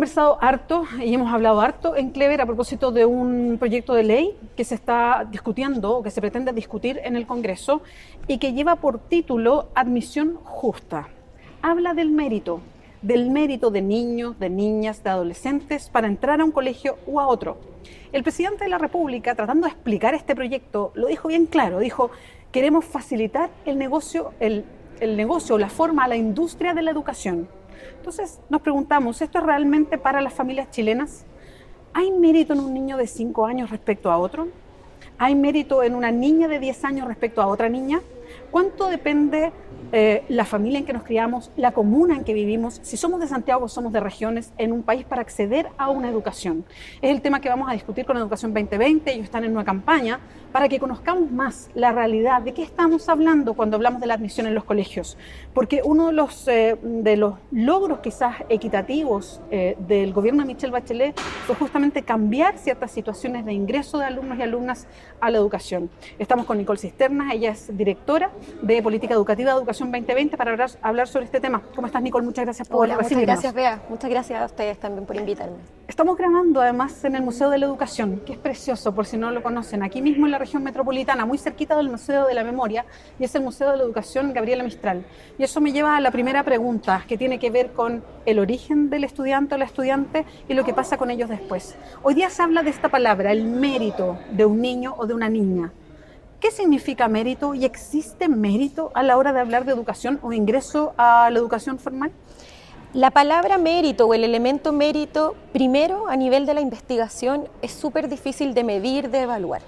conversado harto y hemos hablado harto en Clever a propósito de un proyecto de ley que se está discutiendo o que se pretende discutir en el Congreso y que lleva por título Admisión Justa. Habla del mérito de niños, de niñas, de adolescentes para entrar a un colegio u a otro. El presidente de la República, tratando de explicar este proyecto, lo dijo bien claro, dijo: queremos facilitar el negocio, la forma a la industria de la educación. Entonces nos preguntamos, ¿esto es realmente para las familias chilenas? ¿Hay mérito en un niño de 5 años respecto a otro? ¿Hay mérito en una niña de 10 años respecto a otra niña? ¿Cuánto depende la familia en que nos criamos, la comuna en que vivimos, si somos de Santiago o somos de regiones, en un país para acceder a una educación? Es el tema que vamos a discutir con Educación 2020. Ellos están en una campaña para que conozcamos más la realidad de qué estamos hablando cuando hablamos de la admisión en los colegios. Porque uno de los logros quizás equitativos del gobierno de Michelle Bachelet fue justamente cambiar ciertas situaciones de ingreso de alumnos y alumnas a la educación. Estamos con Nicole Cisternas, ella es directora de Política Educativa de Educación 2020 para hablar sobre este tema. ¿Cómo estás, Nicole? Muchas gracias por recibirnos. Muchas gracias, Bea. Muchas gracias a ustedes también por invitarme. Estamos grabando además en el Museo de la Educación, que es precioso, por si no lo conocen, aquí mismo en la región metropolitana, muy cerquita del Museo de la Memoria, y es el Museo de la Educación Gabriela Mistral. Y eso me lleva a la primera pregunta, que tiene que ver con el origen del estudiante o la estudiante y lo que pasa con ellos después. Hoy día se habla de esta palabra, el mérito de un niño o de una niña. ¿Qué significa mérito y existe mérito a la hora de hablar de educación o ingreso a la educación formal? La palabra mérito o el elemento mérito, primero a nivel de la investigación, es súper difícil de medir, de evaluar.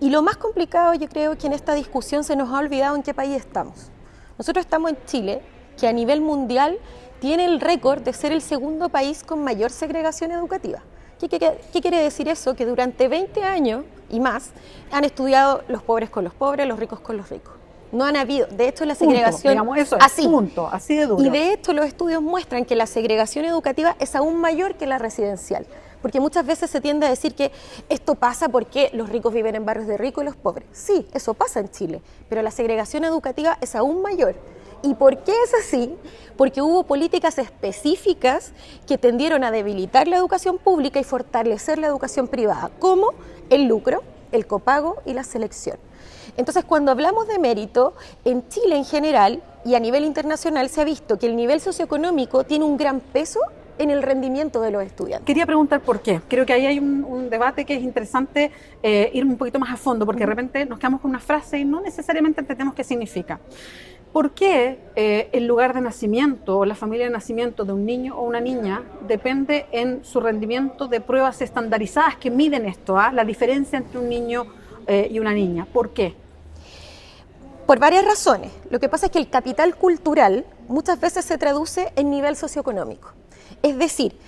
Y lo más complicado, yo creo que en esta discusión se nos ha olvidado en qué país estamos. Nosotros estamos en Chile, que a nivel mundial tiene el récord de ser el segundo país con mayor segregación educativa. ¿Qué quiere decir eso? Que durante 20 años y más han estudiado los pobres con los pobres, los ricos con los ricos. No han habido, de hecho la segregación, digamos, eso es, así de duro. Y de hecho los estudios muestran que la segregación educativa es aún mayor que la residencial, porque muchas veces se tiende a decir que esto pasa porque los ricos viven en barrios de ricos y los pobres. Sí, eso pasa en Chile, pero la segregación educativa es aún mayor. ¿Y por qué es así? Porque hubo políticas específicas que tendieron a debilitar la educación pública y fortalecer la educación privada, como el lucro, el copago y la selección. Entonces, cuando hablamos de mérito, en Chile en general y a nivel internacional se ha visto que el nivel socioeconómico tiene un gran peso en el rendimiento de los estudiantes. Quería preguntar por qué. Creo que ahí hay un debate que es interesante ir un poquito más a fondo, porque de repente nos quedamos con una frase y no necesariamente entendemos qué significa. ¿Por qué el lugar de nacimiento o la familia de nacimiento de un niño o una niña depende en su rendimiento de pruebas estandarizadas que miden esto, la diferencia entre un niño y una niña? ¿Por qué? Por varias razones. Lo que pasa es que el capital cultural muchas veces se traduce en nivel socioeconómico. Es decir,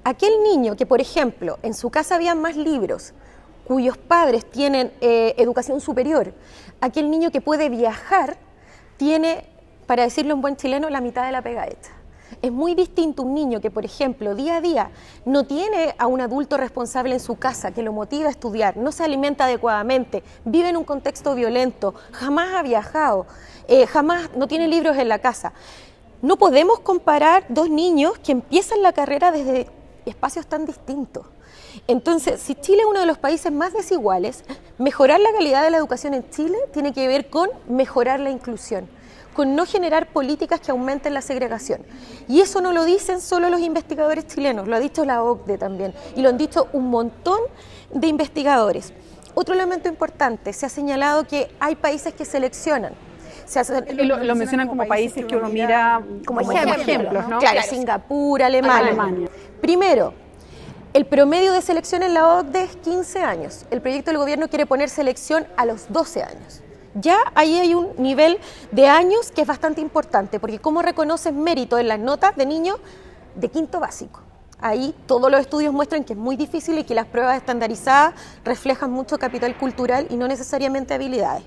aquel niño que, por ejemplo, en su casa había más libros, cuyos padres tienen educación superior, aquel niño que puede viajar, tiene, para decirlo en buen chileno, la mitad de la pega hecha. Es muy distinto un niño que, por ejemplo, día a día no tiene a un adulto responsable en su casa que lo motiva a estudiar, no se alimenta adecuadamente, vive en un contexto violento, jamás ha viajado, jamás no tiene libros en la casa. No podemos comparar dos niños que empiezan la carrera desde espacios tan distintos. Entonces, si Chile es uno de los países más desiguales, mejorar la calidad de la educación en Chile tiene que ver con mejorar la inclusión, con no generar políticas que aumenten la segregación. Y eso no lo dicen solo los investigadores chilenos, lo ha dicho la OCDE también, y lo han dicho un montón de investigadores. Otro elemento importante, se ha señalado que hay países que seleccionan. Lo mencionan como países que uno mira como ejemplos, ¿no? Claro, Singapur, Alemania. Primero, el promedio de selección en la OCDE es 15 años. El proyecto del gobierno quiere poner selección a los 12 años. Ya ahí hay un nivel de años que es bastante importante, porque ¿cómo reconoces mérito en las notas de niños de quinto básico? Ahí todos los estudios muestran que es muy difícil y que las pruebas estandarizadas reflejan mucho capital cultural y no necesariamente habilidades.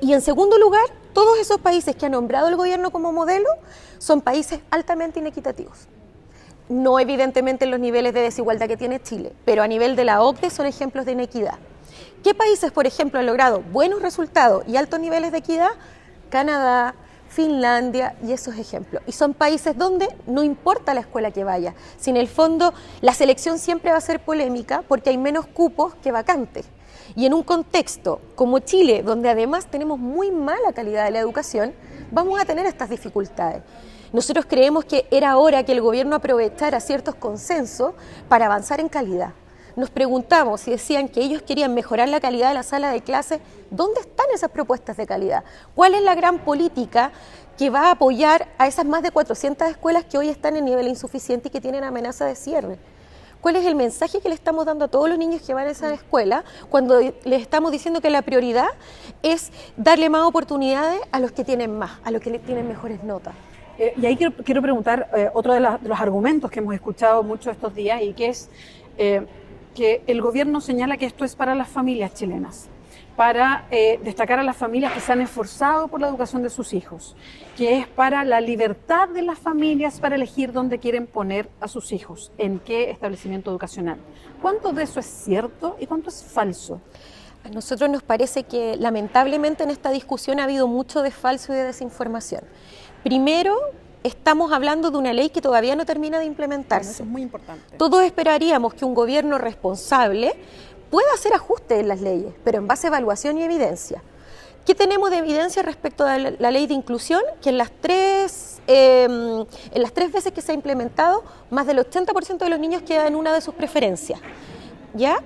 Y en segundo lugar, todos esos países que ha nombrado el gobierno como modelo son países altamente inequitativos. No evidentemente en los niveles de desigualdad que tiene Chile, pero a nivel de la OCDE son ejemplos de inequidad. ¿Qué países, por ejemplo, han logrado buenos resultados y altos niveles de equidad? Canadá, Finlandia y esos ejemplos. Y son países donde no importa la escuela que vaya, si en el fondo la selección siempre va a ser polémica porque hay menos cupos que vacantes. Y en un contexto como Chile, donde además tenemos muy mala calidad de la educación, vamos a tener estas dificultades. Nosotros creemos que era hora que el gobierno aprovechara ciertos consensos para avanzar en calidad. Nos preguntamos si decían que ellos querían mejorar la calidad de la sala de clases, ¿dónde están esas propuestas de calidad? ¿Cuál es la gran política que va a apoyar a esas más de 400 escuelas que hoy están en nivel insuficiente y que tienen amenaza de cierre? ¿Cuál es el mensaje que le estamos dando a todos los niños que van a esa escuela cuando les estamos diciendo que la prioridad es darle más oportunidades a los que tienen más, a los que tienen mejores notas? Y ahí quiero preguntar otro de los argumentos que hemos escuchado mucho estos días y que es que el gobierno señala que esto es para las familias chilenas, para destacar a las familias que se han esforzado por la educación de sus hijos, que es para la libertad de las familias para elegir dónde quieren poner a sus hijos, en qué establecimiento educacional. ¿Cuánto de eso es cierto y cuánto es falso? A nosotros nos parece que lamentablemente en esta discusión ha habido mucho de falso y de desinformación. Primero, estamos hablando de una ley que todavía no termina de implementarse. Bueno, eso es muy importante. Todos esperaríamos que un gobierno responsable pueda hacer ajustes en las leyes, pero en base a evaluación y evidencia. ¿Qué tenemos de evidencia respecto a la ley de inclusión? Que en las tres veces que se ha implementado, más del 80% de los niños quedan en una de sus preferencias. ¿Ya?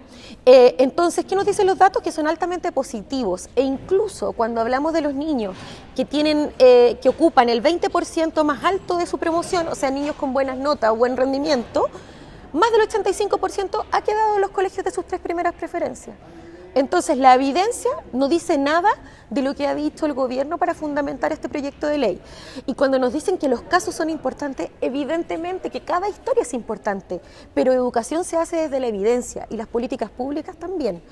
Entonces, ¿qué nos dicen los datos? Que son altamente positivos, e incluso cuando hablamos de los niños que ocupan el 20% más alto de su promoción, o sea, niños con buenas notas o buen rendimiento, más del 85% ha quedado en los colegios de sus tres primeras preferencias. Entonces, la evidencia no dice nada de lo que ha dicho el gobierno para fundamentar este proyecto de ley. Y cuando nos dicen que los casos son importantes, evidentemente que cada historia es importante, pero educación se hace desde la evidencia y las políticas públicas también.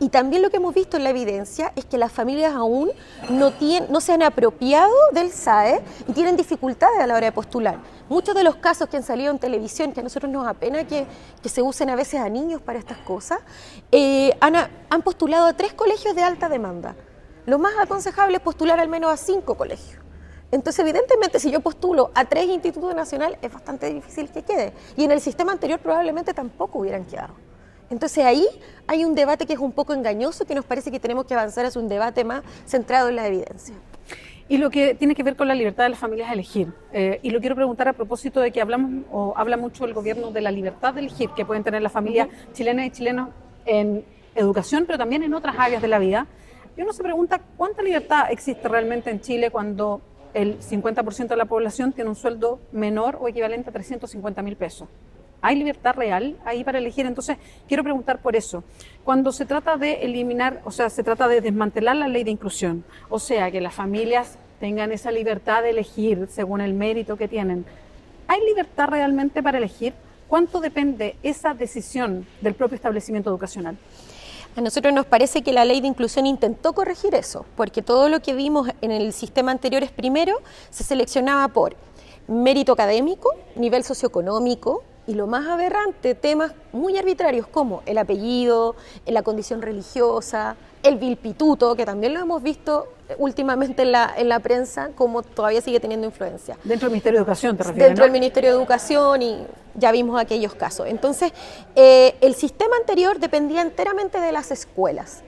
Y también lo que hemos visto en la evidencia es que las familias aún no se han apropiado del SAE y tienen dificultades a la hora de postular. Muchos de los casos que han salido en televisión, que a nosotros nos apena que se usen a veces a niños para estas cosas, han postulado a 3 colegios de alta demanda. Lo más aconsejable es postular al menos a 5 colegios. Entonces, evidentemente, si yo postulo a 3 institutos nacionales, es bastante difícil que quede. Y en el sistema anterior probablemente tampoco hubieran quedado. Entonces, ahí hay un debate que es un poco engañoso, que nos parece que tenemos que avanzar hacia un debate más centrado en la evidencia. Y lo que tiene que ver con la libertad de las familias a elegir. Y lo quiero preguntar a propósito de que habla mucho el gobierno de la libertad de elegir que pueden tener las familias chilenas y chilenos en educación, pero también en otras áreas de la vida. Y uno se pregunta cuánta libertad existe realmente en Chile cuando el 50% de la población tiene un sueldo menor o equivalente a 350.000 pesos. ¿Hay libertad real ahí para elegir? Entonces, quiero preguntar por eso. Cuando se trata de eliminar, o sea, se trata de desmantelar la ley de inclusión, o sea, que las familias tengan esa libertad de elegir según el mérito que tienen, ¿hay libertad realmente para elegir? ¿Cuánto depende esa decisión del propio establecimiento educacional? A nosotros nos parece que la ley de inclusión intentó corregir eso, porque todo lo que vimos en el sistema anterior es primero, se seleccionaba por mérito académico, nivel socioeconómico, y lo más aberrante, temas muy arbitrarios como el apellido, la condición religiosa, el vilpituto, que también lo hemos visto últimamente en la prensa, como todavía sigue teniendo influencia. Dentro del Ministerio de Educación, ¿te refieres? Dentro del Ministerio de Educación, y ya vimos aquellos casos. Entonces, el sistema anterior dependía enteramente de las escuelas.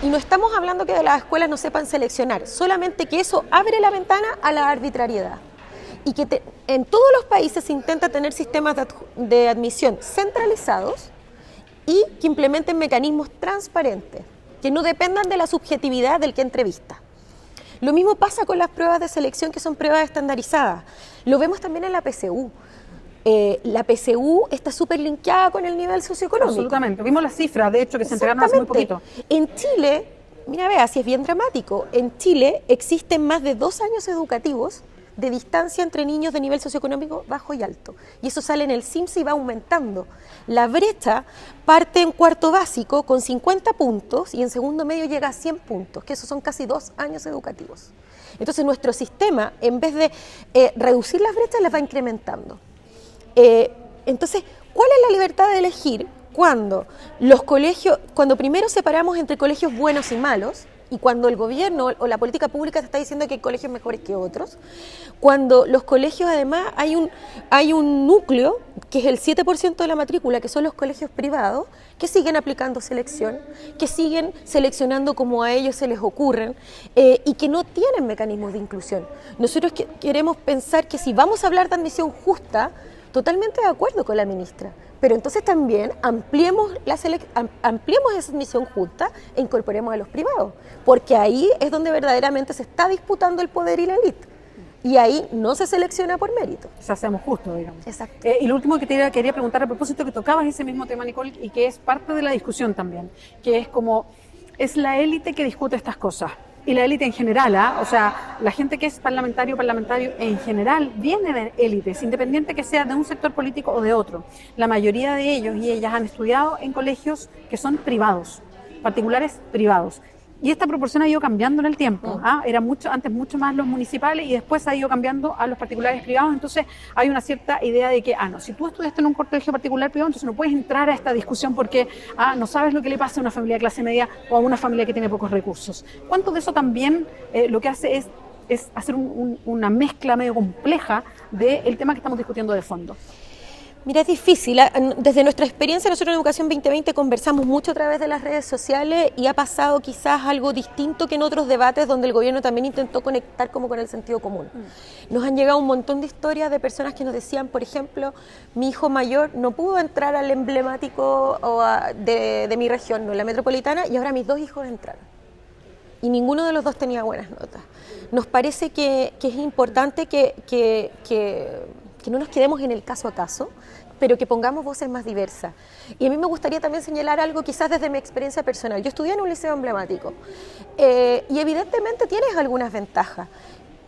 Y no estamos hablando que las escuelas no sepan seleccionar, solamente que eso abre la ventana a la arbitrariedad. Y que en todos los países se intenta tener sistemas de admisión centralizados y que implementen mecanismos transparentes, que no dependan de la subjetividad del que entrevista. Lo mismo pasa con las pruebas de selección, que son pruebas estandarizadas. Lo vemos también en la PSU. La PSU está súper linkeada con el nivel socioeconómico. Absolutamente. Vimos las cifras, de hecho, que se entregaron hace muy poquito. En Chile, mira, vea, si es bien dramático, en Chile existen más de 2 años educativos de distancia entre niños de nivel socioeconómico bajo y alto. Y eso sale en el CIMSE y va aumentando. La brecha parte en cuarto básico con 50 puntos y en segundo medio llega a 100 puntos, que esos son casi 2 años educativos. Entonces nuestro sistema, en vez de reducir las brechas, las va incrementando. Entonces, ¿cuál es la libertad de elegir? Cuando primero separamos entre colegios buenos y malos, Y cuando el gobierno o la política pública te está diciendo que hay colegios mejores que otros, cuando los colegios además hay un núcleo, que es el 7% de la matrícula, que son los colegios privados, que siguen aplicando selección, que siguen seleccionando como a ellos se les ocurren y que no tienen mecanismos de inclusión. Nosotros queremos pensar que si vamos a hablar de admisión justa, totalmente de acuerdo con la ministra, pero entonces también ampliemos esa admisión justa e incorporemos a los privados, porque ahí es donde verdaderamente se está disputando el poder y la élite. Y ahí no se selecciona por mérito. Se hacemos justo, digamos. Exacto. Y lo último que quería preguntar a propósito, que tocabas ese mismo tema, Nicole, y que es parte de la discusión también, que es como, es la élite que discute estas cosas. Y la élite en general, o sea, la gente que es parlamentario en general viene de élites, independiente que sea de un sector político o de otro. La mayoría de ellos y ellas han estudiado en colegios que son privados, particulares privados. Y esta proporción ha ido cambiando en el tiempo. Era antes mucho más los municipales y después ha ido cambiando a los particulares privados. Entonces hay una cierta idea de que, no, si tú estudiaste en un colegio particular privado, entonces no puedes entrar a esta discusión porque no sabes lo que le pasa a una familia de clase media o a una familia que tiene pocos recursos. ¿Cuánto de eso también lo que hace es hacer una mezcla medio compleja del tema que estamos discutiendo de fondo? Mira, es difícil. Desde nuestra experiencia, nosotros en Educación 2020 conversamos mucho a través de las redes sociales y ha pasado quizás algo distinto que en otros debates donde el gobierno también intentó conectar como con el sentido común. Nos han llegado un montón de historias de personas que nos decían, por ejemplo, mi hijo mayor no pudo entrar al emblemático de mi región, no la metropolitana, y ahora mis 2 hijos entraron. Y ninguno de los 2 tenía buenas notas. Nos parece que es importante que no nos quedemos en el caso a caso, pero que pongamos voces más diversas. Y a mí me gustaría también señalar algo quizás desde mi experiencia personal. Yo estudié en un liceo emblemático y evidentemente tienes algunas ventajas,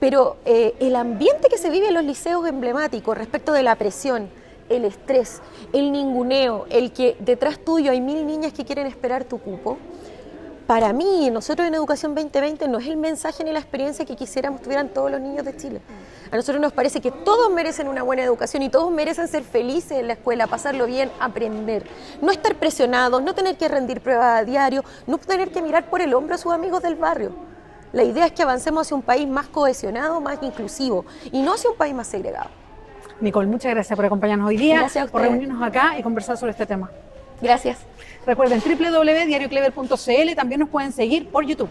pero el ambiente que se vive en los liceos emblemáticos respecto de la presión, el estrés, el ninguneo, el que detrás tuyo hay 1000 niñas que quieren esperar tu cupo, para mí, nosotros en Educación 2020 no es el mensaje ni la experiencia que quisiéramos tuvieran todos los niños de Chile. A nosotros nos parece que todos merecen una buena educación y todos merecen ser felices en la escuela, pasarlo bien, aprender. No estar presionados, no tener que rendir pruebas a diario, no tener que mirar por el hombro a sus amigos del barrio. La idea es que avancemos hacia un país más cohesionado, más inclusivo y no hacia un país más segregado. Nicole, muchas gracias por acompañarnos hoy día, por reunirnos acá y conversar sobre este tema. Gracias. Recuerden www.diarioclever.cl, también nos pueden seguir por YouTube.